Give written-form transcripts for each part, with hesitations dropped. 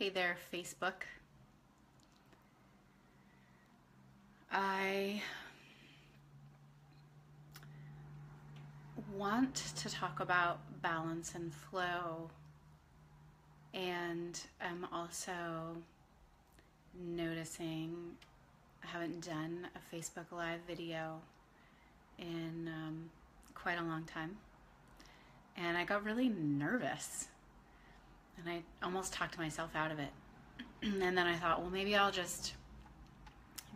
Hey there, Facebook. I want to talk about balance and flow, and I'm also noticing I haven't done a Facebook Live video in quite a long time, and I got really nervous, and I almost talked myself out of it. And then I thought, well, maybe I'll just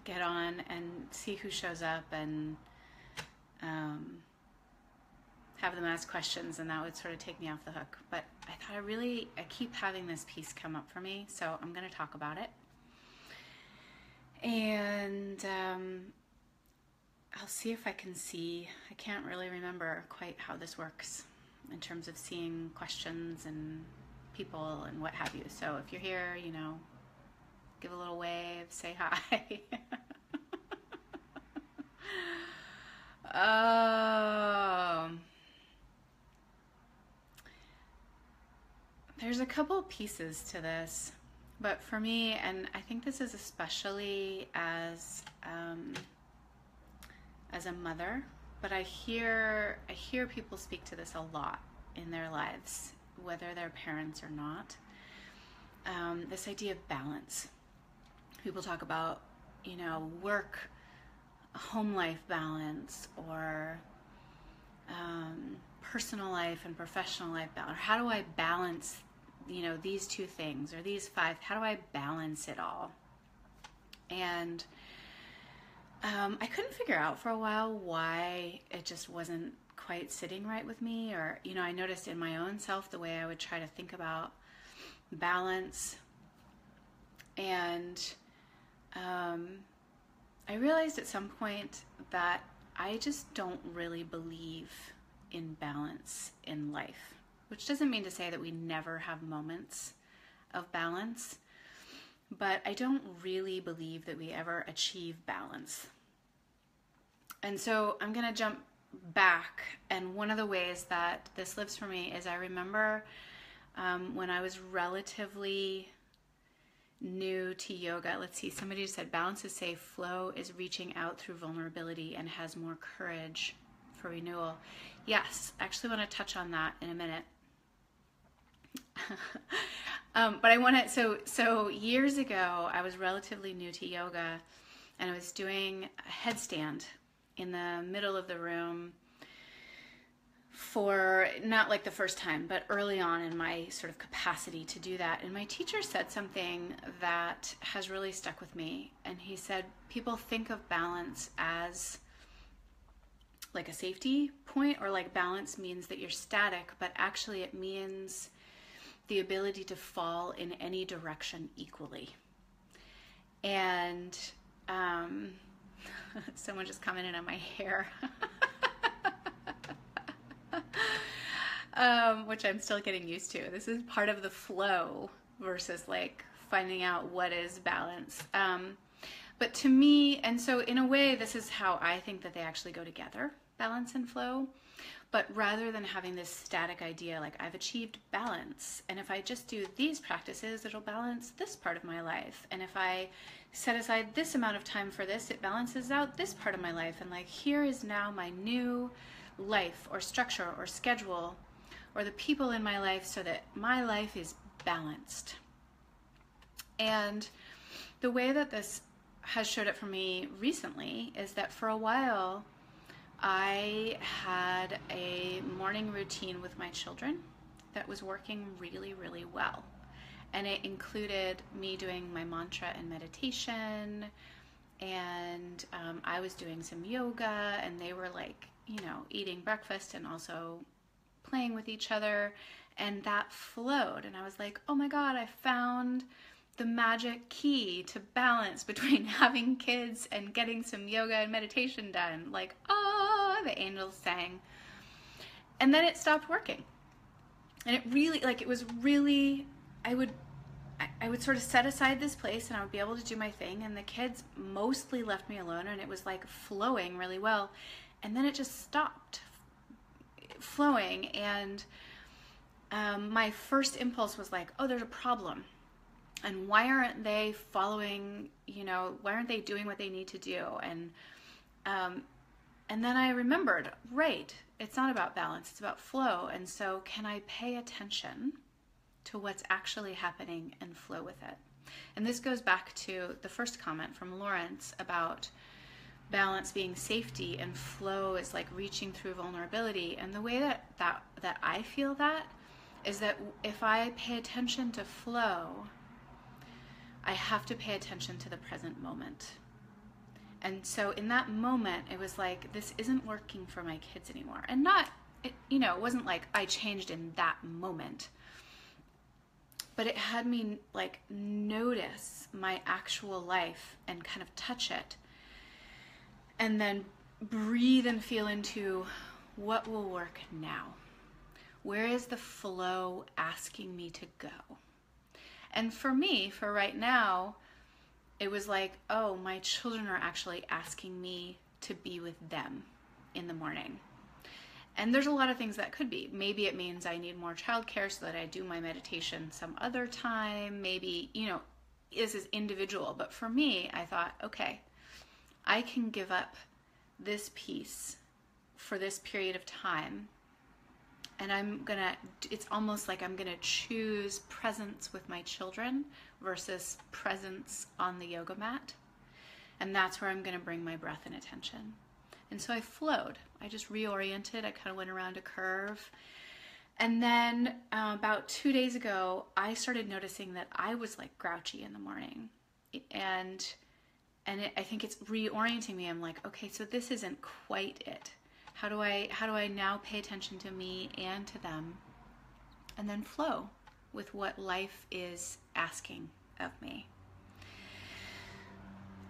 get on and see who shows up and have them ask questions, and that would sort of take me off the hook. But I thought I keep having this piece come up for me, so I'm going to talk about it. And I'll see if I can see. I can't really remember quite how this works in terms of seeing questions and people and what have you. So if you're here, give a little wave, say hi. There's a couple pieces to this, but for me, and I think this is especially as a mother, but I hear people speak to this a lot in their lives, whether they're parents or not. This idea of balance. People talk about, work, home life balance, or personal life and professional life balance. Or how do I balance, these two things, or these five? How do I balance it all? And I couldn't figure out for a while why it just wasn't quite sitting right with me. Or, I noticed in my own self the way I would try to think about balance. And I realized at some point that I just don't really believe in balance in life, which doesn't mean to say that we never have moments of balance, but I don't really believe that we ever achieve balance. And so I'm going to jump back, and one of the ways that this lives for me is I remember when I was relatively new to yoga. Let's see, somebody just said balance is safe, flow is reaching out through vulnerability and has more courage for renewal. Yes, I actually want to touch on that in a minute. But I want to, so years ago, I was relatively new to yoga, and I was doing a headstand in the middle of the room for not like the first time, but early on in my sort of capacity to do that. And my teacher said something that has really stuck with me. And he said, people think of balance as like a safety point, or like balance means that you're static, but actually it means the ability to fall in any direction equally. And someone just commented on my hair. Which I'm still getting used to. This is part of the flow versus like finding out what is balance. But to me, and so in a way, this is how I think that they actually go together, balance and flow. But rather than having this static idea, like I've achieved balance, and if I just do these practices, it'll balance this part of my life. And if I set aside this amount of time for this, it balances out this part of my life. And like, here is now my new life or structure or schedule or the people in my life so that my life is balanced. And the way that this has showed up for me recently is that for a while I had a morning routine with my children that was working really, really well. And it included me doing my mantra and meditation, and I was doing some yoga, and they were like, eating breakfast and also playing with each other, and that flowed. And I was like, oh my God, I found the magic key to balance between having kids and getting some yoga and meditation done. Like, the angels sang. And then it stopped working. And it really, it was really, I would sort of set aside this place and I would be able to do my thing, and the kids mostly left me alone, and it was like flowing really well. And then it just stopped flowing, and my first impulse was like, oh, there's a problem. And why aren't they following, why aren't they doing what they need to do? And then I remembered, right, it's not about balance, it's about flow. And so can I pay attention to what's actually happening and flow with it? And this goes back to the first comment from Lawrence about balance being safety and flow is like reaching through vulnerability. And the way that I feel that is that if I pay attention to flow, I have to pay attention to the present moment. And so in that moment, it was like, this isn't working for my kids anymore. And it wasn't like I changed in that moment, but it had me like notice my actual life and kind of touch it, and then breathe and feel into what will work now. Where is the flow asking me to go? And for me, for right now, it was like, oh, my children are actually asking me to be with them in the morning. And there's a lot of things that could be. Maybe it means I need more childcare so that I do my meditation some other time. Maybe, this is individual. But for me, I thought, okay, I can give up this piece for this period of time. And it's almost like I'm gonna choose presence with my children versus presence on the yoga mat. And that's where I'm gonna bring my breath and attention. And so I flowed. I just reoriented. I kind of went around a curve. And then about 2 days ago, I started noticing that I was like grouchy in the morning. And I think it's reorienting me. I'm like, okay, so this isn't quite it. How do I now pay attention to me and to them, and then flow with what life is asking of me?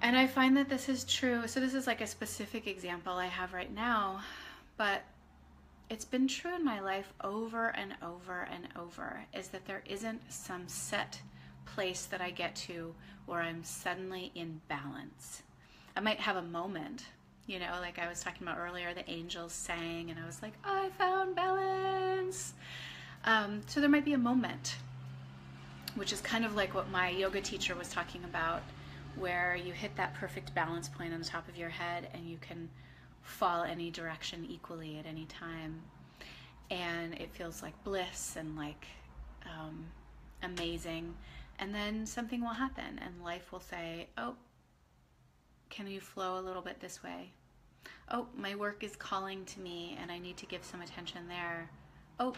And I find that this is true. So this is like a specific example I have right now, but it's been true in my life over and over and over, is that there isn't some set place that I get to where I'm suddenly in balance. I might have a moment, like I was talking about earlier, the angels sang and I was like, I found balance. So there might be a moment, which is kind of like what my yoga teacher was talking about, where you hit that perfect balance point on the top of your head and you can fall any direction equally at any time. And it feels like bliss and like amazing. And then something will happen and life will say, oh, can you flow a little bit this way? Oh, my work is calling to me and I need to give some attention there. Oh,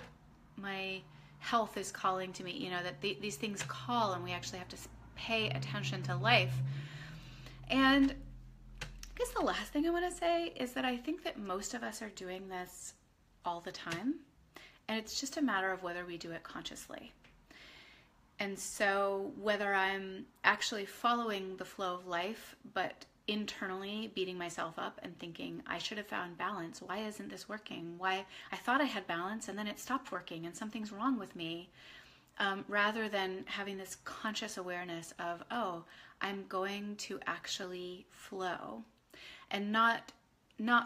my health is calling to me. That these things call and we actually have to pay attention to life. And I guess the last thing I want to say is that I think that most of us are doing this all the time. And it's just a matter of whether we do it consciously. And so whether I'm actually following the flow of life, but internally beating myself up and thinking, I should have found balance. Why isn't this working? Why I thought I had balance and then it stopped working and something's wrong with me. Rather than having this conscious awareness of, oh, I'm going to actually flow, and not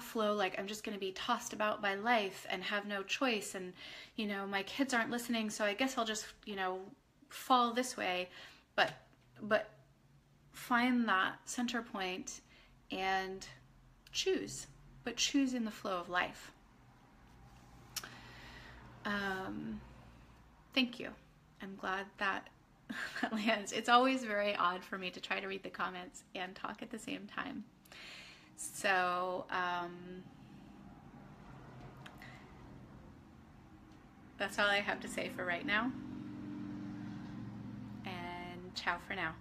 flow like I'm just going to be tossed about by life and have no choice. And, my kids aren't listening, so I guess I'll just, fall this way, but find that center point and choose in the flow of life. Thank you. I'm glad that lands. It's always very odd for me to try to read the comments and talk at the same time. So that's all I have to say for right now. Ciao for now.